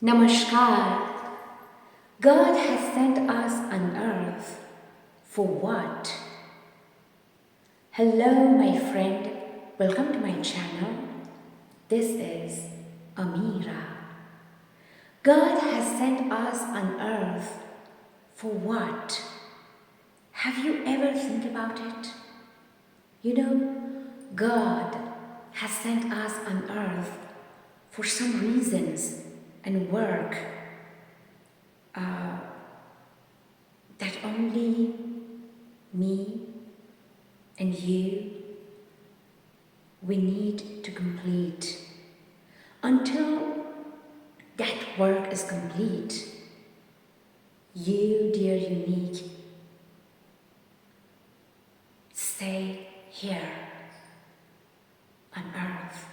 Namaskar. God has sent us on earth. For what? Hello, my friend. Welcome to my channel. This is Amira. God has sent us on earth. For what? Have you ever think about it? You know, God has sent us on earth for some reasons and work that only me and you, we need to complete. Until that work is complete, you, dear unique, stay here on earth.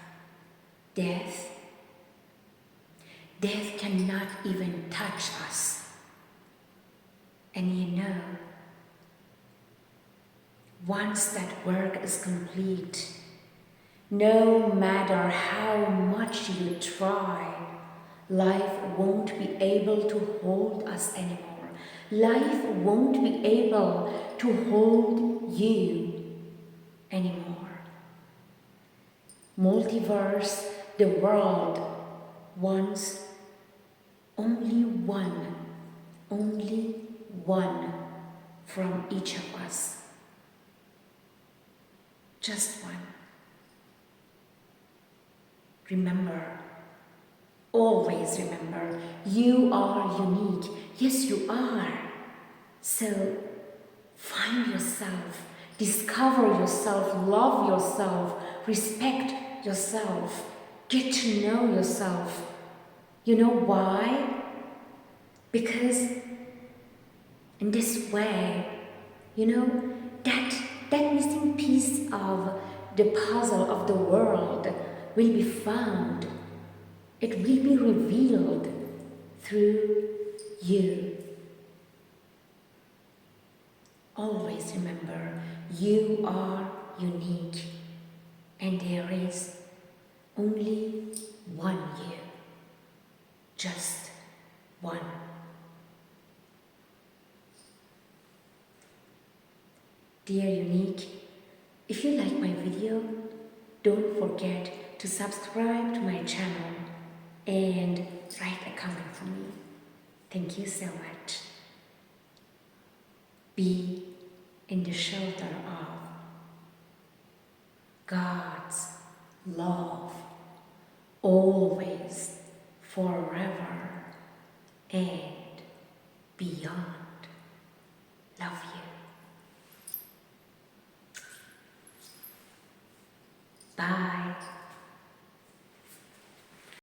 Death cannot even touch us. And you know, once that work is complete, no matter how much you try, life won't be able to hold us anymore. Life won't be able to hold you anymore. Multiverse, the world wants only one from each of us. Just one. Remember, always remember, you are unique. Yes, you are. So find yourself, discover yourself, love yourself, respect yourself, get to know yourself. You know why? Because in this way, you know, that missing piece of the puzzle of the world will be found. It will be revealed through you. Always remember, you are unique and there is only one you. Just one. Dear unique, if you like my video, don't forget to subscribe to my channel and write a comment for me. Thank you so much. Be in the shelter of God's love, always, forever, and beyond. Love you. Bye.